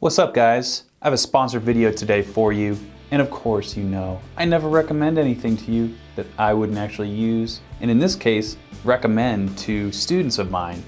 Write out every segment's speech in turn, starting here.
What's up, guys? I have a sponsored video today for you, and of course you know I never recommend anything to you that I wouldn't actually use, and in this case recommend to students of mine.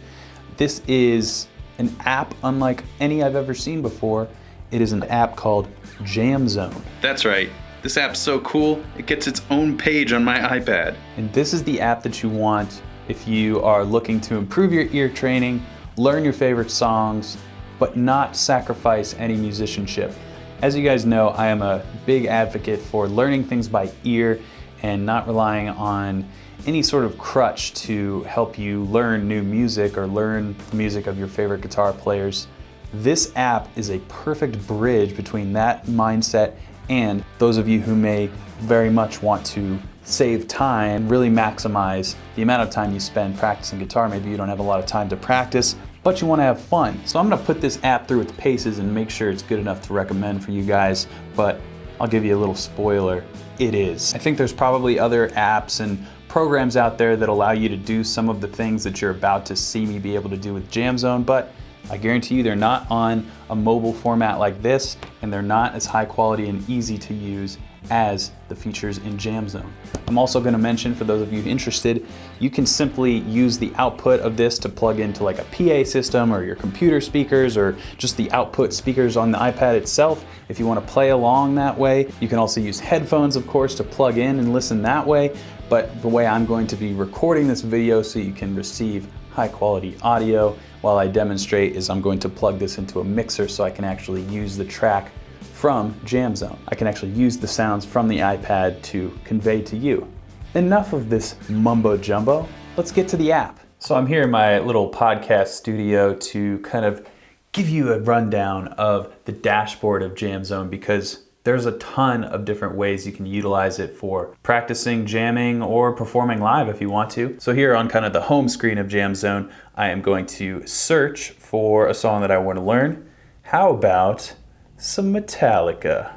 This is an app unlike any I've ever seen before. It is an app called Jam Zone. That's right. This app's so cool, it gets its own page on my iPad. And this is the app that you want if you are looking to improve your ear training, learn your favorite songs, but not sacrifice any musicianship. As you guys know, I am a big advocate for learning things by ear and not relying on any sort of crutch to help you learn new music or learn the music of your favorite guitar players. This app is a perfect bridge between that mindset and those of you who may very much want to save time, really maximize the amount of time you spend practicing guitar. Maybe you don't have a lot of time to practice, but you want to have fun. So I'm going to put this app through its paces and make sure it's good enough to recommend for you guys, but I'll give you a little spoiler. It is. I think there's probably other apps and programs out there that allow you to do some of the things that you're about to see me be able to do with Jam Zone, but I guarantee you they're not on a mobile format like this, and they're not as high quality and easy to use as the features in Jam Zone. I'm also going to mention, for those of you interested, you can simply use the output of this to plug into like a PA system or your computer speakers or just the output speakers on the iPad itself if you want to play along that way. You can also use headphones, of course, to plug in and listen that way, but the way I'm going to be recording this video so you can receive high quality audio while I demonstrate is I'm going to plug this into a mixer so I can actually use the track from Jam Zone. I can actually use the sounds from the iPad to convey to you. Enough of this mumbo jumbo, let's get to the app. So I'm here in my little podcast studio to kind of give you a rundown of the dashboard of Jam Zone because there's a ton of different ways you can utilize it for practicing, jamming, or performing live if you want to. So here on kind of the home screen of Jam Zone, I am going to search for a song that I want to learn. How about some Metallica?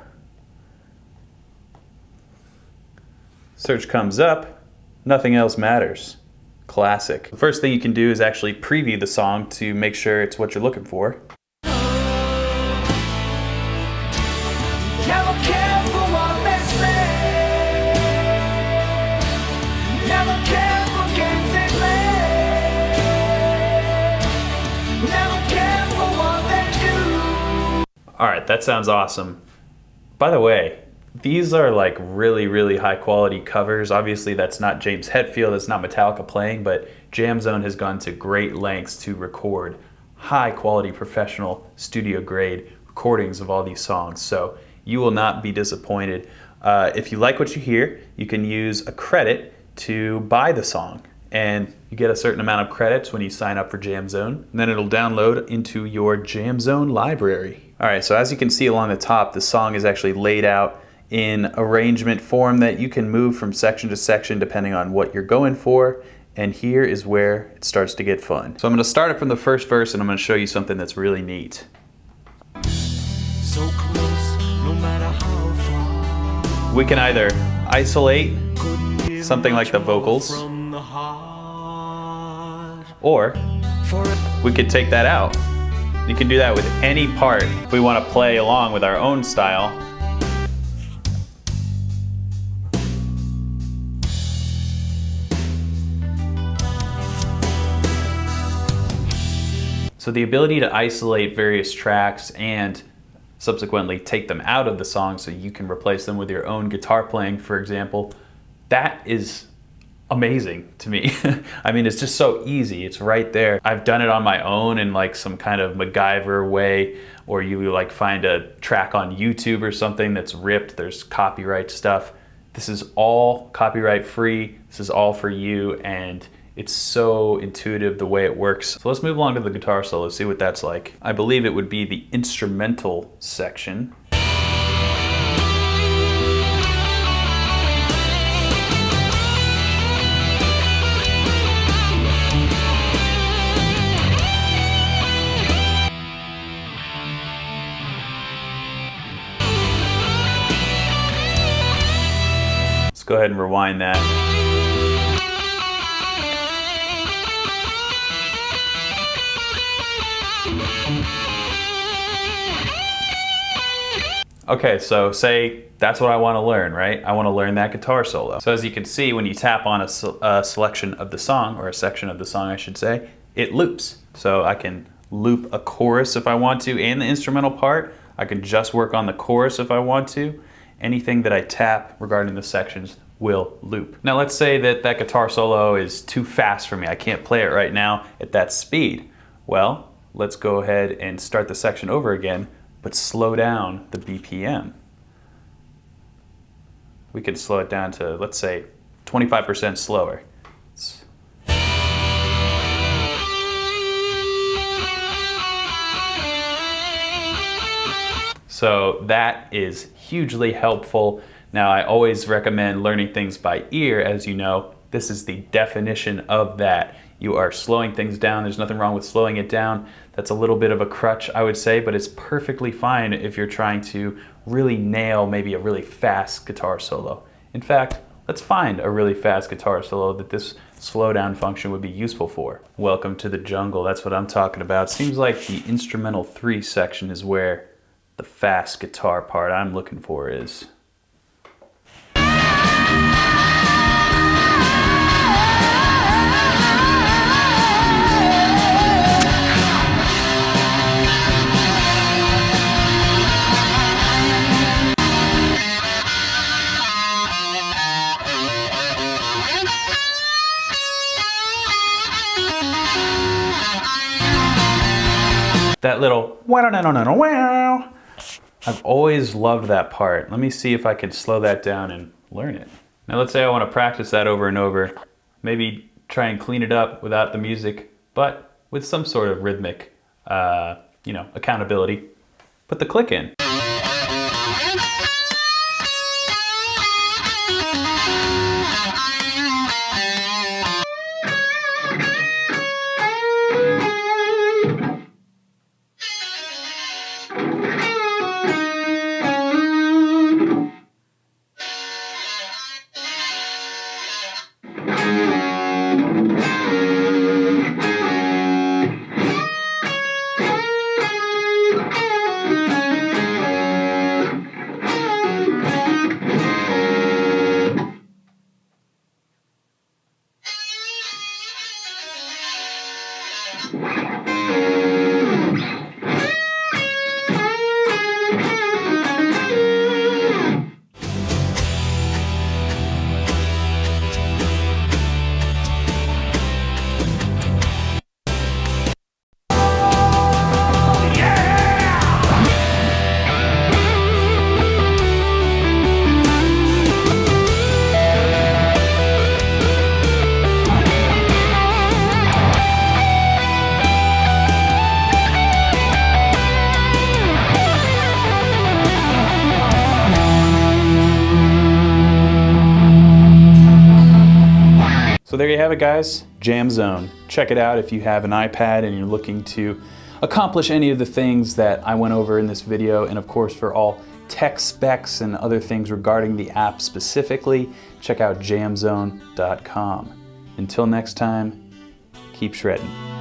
Search comes up, nothing else matters. Classic. The first thing you can do is actually preview the song to make sure it's what you're looking for. All right, that sounds awesome. By the way, these are like really, really high quality covers. Obviously that's not James Hetfield, that's not Metallica playing, but Jam Zone has gone to great lengths to record high quality professional studio grade recordings of all these songs. So you will not be disappointed. If you like what you hear, you can use a credit to buy the song. And you get a certain amount of credits when you sign up for Jam Zone. And then it'll download into your Jam Zone library. All right, so as you can see along the top, the song is actually laid out in arrangement form that you can move from section to section depending on what you're going for. And here is where it starts to get fun. So I'm gonna start it from the first verse and I'm gonna show you something that's really neat. So close, no matter how far. We can either isolate something like the vocals, or we could take that out. You can do that with any part if we want to play along with our own style. So the ability to isolate various tracks and subsequently take them out of the song so you can replace them with your own guitar playing, for example, that is amazing to me. I mean, it's just so easy. It's right there. I've done it on my own in like some kind of MacGyver way, or you like find a track on YouTube or something that's ripped. There's copyright stuff. This is all copyright free. This is all for you, and it's so intuitive the way it works. So let's move along to the guitar solo, see what that's like. I believe it would be the instrumental section. Let's go ahead and rewind that. Okay, so say that's what I want to learn, right? I want to learn that guitar solo. So as you can see, when you tap on a selection of the song, or a section of the song I should say, it loops. So I can loop a chorus if I want to, and the instrumental part. I can just work on the chorus if I want to. Anything that I tap regarding the sections will loop. Now let's say that that guitar solo is too fast for me. I can't play it right now at that speed. Well, let's go ahead and start the section over again, but slow down the BPM. We could slow it down to, let's say, 25% slower. So that is hugely helpful. Now I always recommend learning things by ear. As you know, this is the definition of that. You are slowing things down. There's nothing wrong with slowing it down. That's a little bit of a crutch, I would say, but it's perfectly fine if you're trying to really nail maybe a really fast guitar solo. In fact, let's find a really fast guitar solo that this slowdown function would be useful for. Welcome to the jungle, that's what I'm talking about. Seems like the instrumental 3 section is where the fast guitar part I'm looking for is. That little wow. I've always loved that part. Let me see if I can slow that down and learn it. Now let's say I want to practice that over and over. Maybe try and clean it up without the music, but with some sort of rhythmic, accountability. Put the click in. So there you have it, guys, Jam Zone. Check it out if you have an iPad and you're looking to accomplish any of the things that I went over in this video. And of course, for all tech specs and other things regarding the app specifically, check out jamzone.com. Until next time, keep shredding.